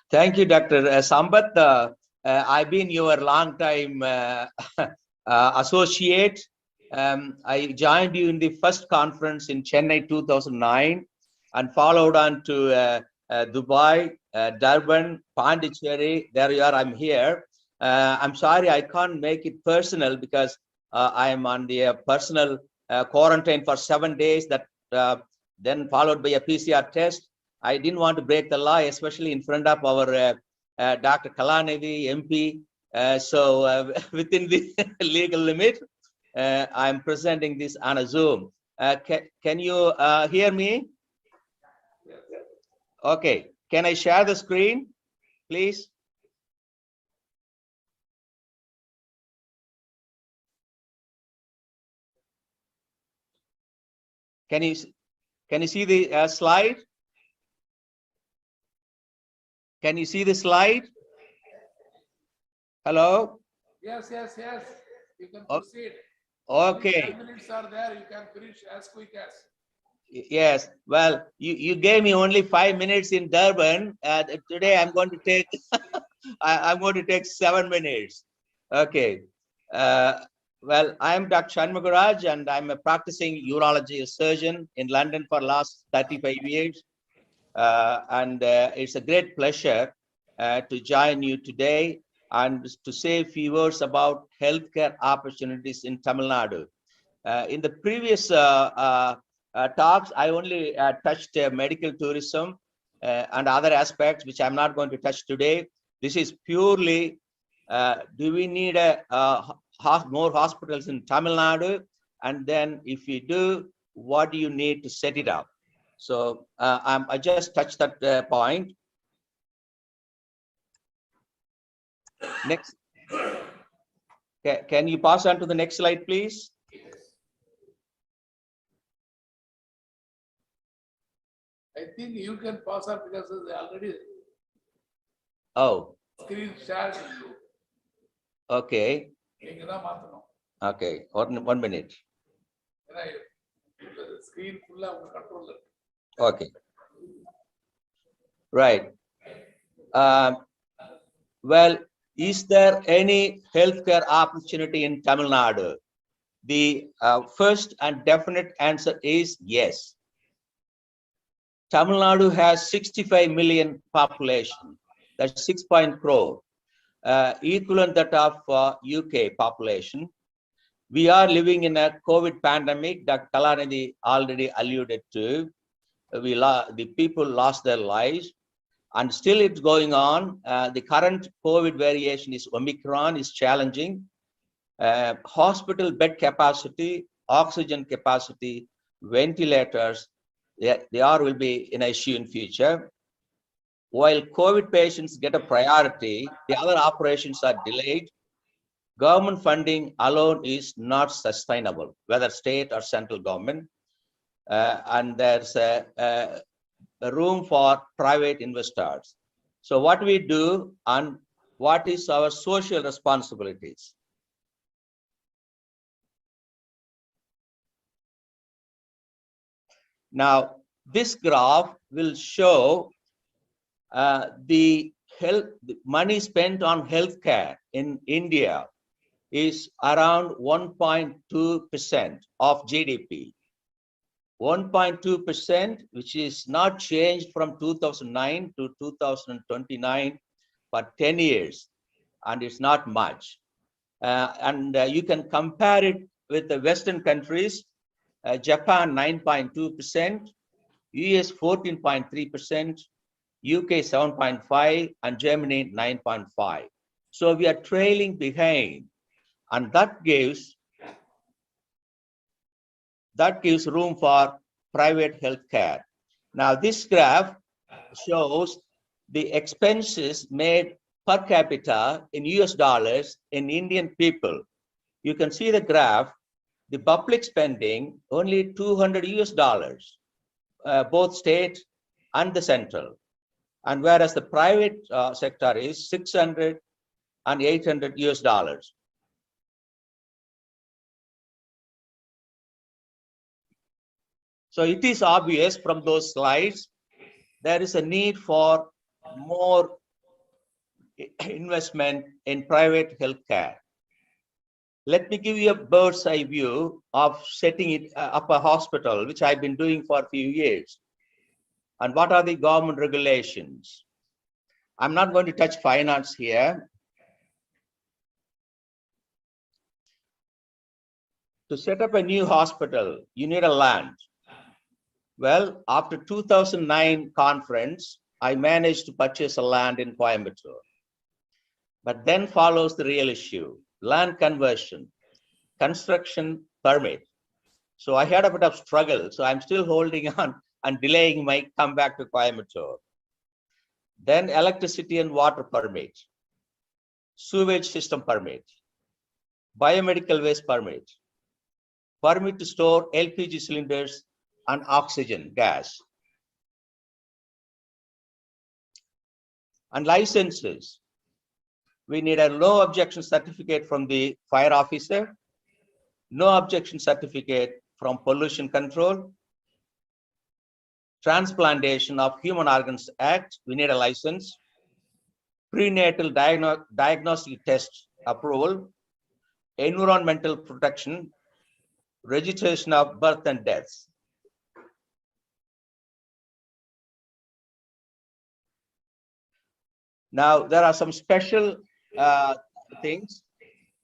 Thank you, Dr. Sambat. I've been your long time associate. I joined you in the first conference in Chennai 2009 and followed on to Dubai, Durban, Pondicherry. There you are, I'm here. I'm sorry I can't make it personal because I am on the personal quarantine for 7 days, that then followed by a PCR test. I didn't want to break the law, especially in front of our Dr. Kalanithi, MP. So within the legal limit, I'm presenting this on a Zoom. Can you hear me? Okay. Can I share the screen, please? Can you see the slide? Can you see the slide? Hello? Yes. You can proceed. Okay. 10 minutes are there. You can finish as quick as. Yes. Well, you gave me only 5 minutes in Durban. Today I'm going to take I'm going to take 7 minutes. Okay. Well, I'm Dr. Shanmugaraj, and I'm a practicing urology surgeon in London for last 35 years. And it's a great pleasure to join you today and to say a few words about healthcare opportunities in Tamil Nadu. In the previous talks, I only touched medical tourism and other aspects, which I'm not going to touch today. This is purely, do we need more hospitals in Tamil Nadu? And then if we do, what do you need to set it up? So I just touched that point. Next. Can you pass on to the next slide, please? I think you can pass on because they already. Oh. Screen shared. Okay. Okay. 1 minute. Screen full of controller. Okay. Right. Well, is there any healthcare opportunity in Tamil Nadu? The first and definite answer is yes. Tamil Nadu has 65 million population. That's 6 crore, equivalent that of UK population. We are living in a COVID pandemic that Kalanithi already alluded to. The people lost their lives, and still it's going on. The current COVID variation is Omicron, is challenging. Hospital bed capacity, oxygen capacity, ventilators, they all will be an issue in future. While COVID patients get a priority, the other operations are delayed. Government funding alone is not sustainable, whether state or central government. And there's a room for private investors. So what we do and what is our social responsibilities? Now, this graph will show the money spent on healthcare in India is around 1.2% of GDP. 1.2%, which is not changed from 2009 to 2029 for 10 years, and it's not much. You can compare it with the Western countries. Japan 9.2%, US 14.3%, UK 7.5%, and Germany 9.5%. So we are trailing behind, and that gives room for private health care. Now this graph shows the expenses made per capita in US dollars in Indian people. You can see the graph. The public spending only 200 US dollars, both state and the central, and whereas the private sector is 600 and 800 US dollars. So it is obvious from those slides there is a need for more investment in private healthcare. Let me give you a bird's eye view of setting it up a hospital, which I've been doing for a few years. And what are the government regulations? I'm not going to touch finance here. To set up a new hospital, you need a land. Well, after 2009 conference, I managed to purchase a land in Coimbatore. But then follows the real issue, land conversion, construction permit. So I had a bit of struggle. So I'm still holding on and delaying my comeback to Coimbatore. Then electricity and water permit, sewage system permit, biomedical waste permit, permit to store LPG cylinders and oxygen gas, and licenses. We need a no objection certificate from the fire officer, no objection certificate from pollution control, transplantation of human organs act, we need a license, prenatal diagnostic test approval, environmental protection, registration of birth and deaths. Now, there are some special things.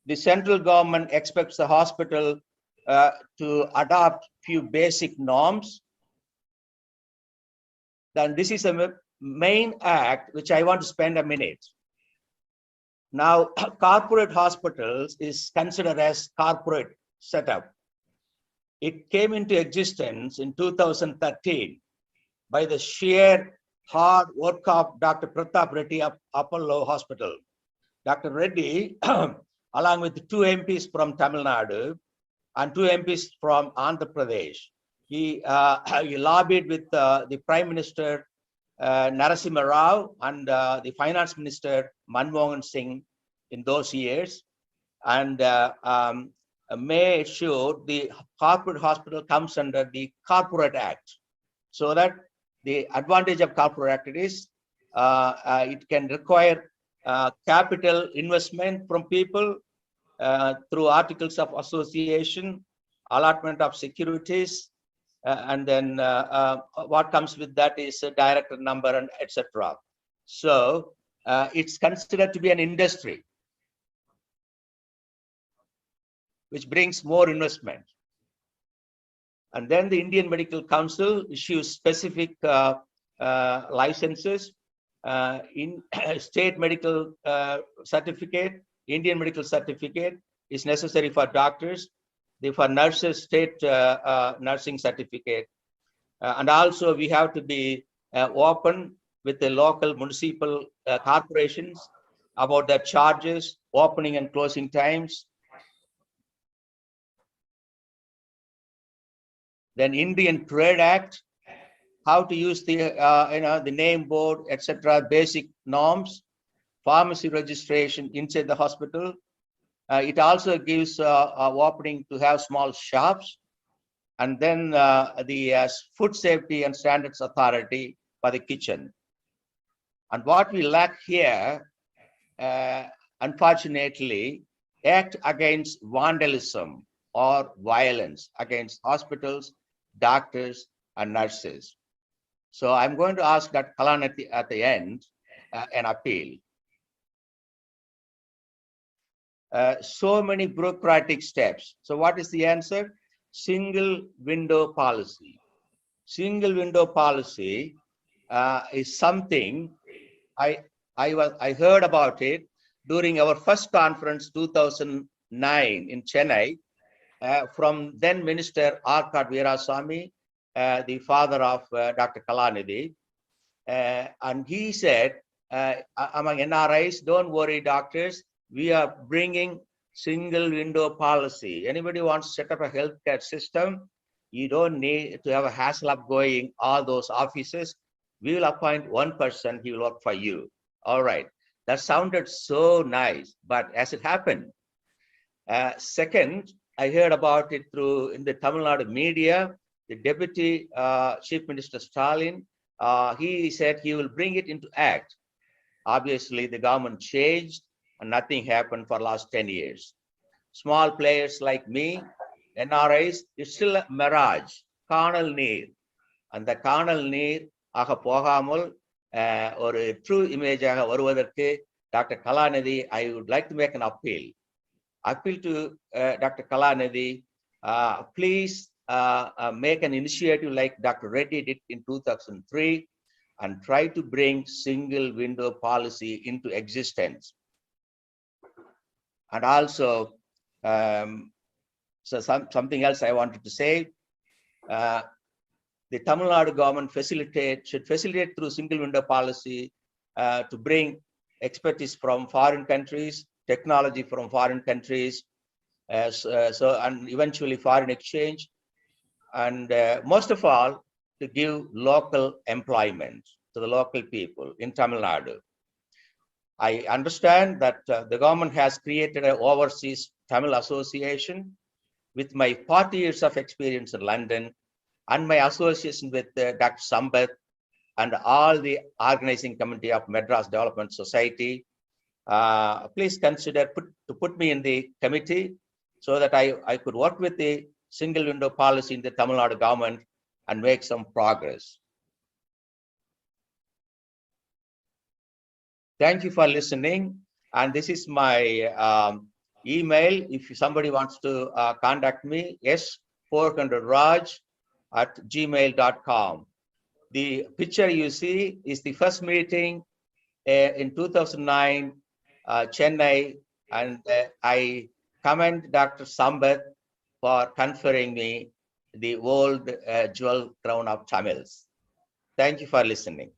The central government expects the hospital to adopt few basic norms. Then this is a main act which I want to spend a minute. Now, corporate hospitals is considered as corporate setup. It came into existence in 2013 by the sheer hard work of Dr. Pratap Reddy of Apollo Hospital. Dr. Reddy, along with 2 MPs from Tamil Nadu and 2 MPs from Andhra Pradesh, he lobbied with the Prime Minister Narasimha Rao and the Finance Minister Manmohan Singh in those years, and made sure the corporate hospital comes under the Corporate Act, so that the advantage of Corporate Act is it can require capital investment from people through articles of association, allotment of securities, and then what comes with that is a director number and etc. So it's considered to be an industry which brings more investment. And then the Indian Medical Council issues specific licenses in state medical certificate, Indian medical certificate is necessary for doctors, for nurses, state nursing certificate. And also we have to be open with the local municipal corporations about their charges, opening and closing times. Then Indian Trade Act, how to use the the name board, etc. Basic norms, pharmacy registration inside the hospital. It also gives opening to have small shops, and then the Food Safety and Standards Authority for the kitchen. And what we lack here, unfortunately, act against vandalism or violence against hospitals, doctors, and nurses. So I'm going to ask Dr. Kalan at the end an appeal. So many bureaucratic steps. So what is the answer? Single window policy. Single window policy is something I heard about it during our first conference 2009 in Chennai from then Minister R.K. Veeraswamy, the father of Dr. Kalanidhi, and he said among NRIs, don't worry doctors, we are bringing single window policy. Anybody wants to set up a healthcare system, you don't need to have a hassle of going all those offices. We will appoint one person, he will work for you. All right, that sounded so nice, but as it happened, second, I heard about it in the Tamil Nadu media, the Deputy Chief Minister Stalin, he said he will bring it into act. Obviously, the government changed and nothing happened for last 10 years. Small players like me, NRIs, it's still a mirage, காணல் நீர். அந்த காணல் நீர் ஆக போகாமல் ஒரு true இமேஜாக வருவதற்கு Dr. Kalanidhi, I would like to make an appeal. Appeal to Dr. Kalanidhi, please make an initiative like Dr. Reddy did in 2003 and try to bring single window policy into existence. And also, so something else I wanted to say, the Tamil Nadu government should facilitate through single window policy to bring expertise from foreign countries, technology from foreign countries, and eventually foreign exchange, and most of all, to give local employment to the local people in Tamil Nadu. I understand that the government has created an overseas Tamil association. With my 40 years of experience in London and my association with Dr. Sambath and all the organizing committee of Madras Development Society, please consider to put me in the committee so that I could work with the single window policy in the Tamil Nadu government and make some progress. Thank you for listening. And this is my email. If somebody wants to contact me, s400raj@gmail.com. The picture you see is the first meeting in 2009, Chennai, and I commend Dr. Sambath for conferring me the old jewel crown of Tamils. Thank you for listening.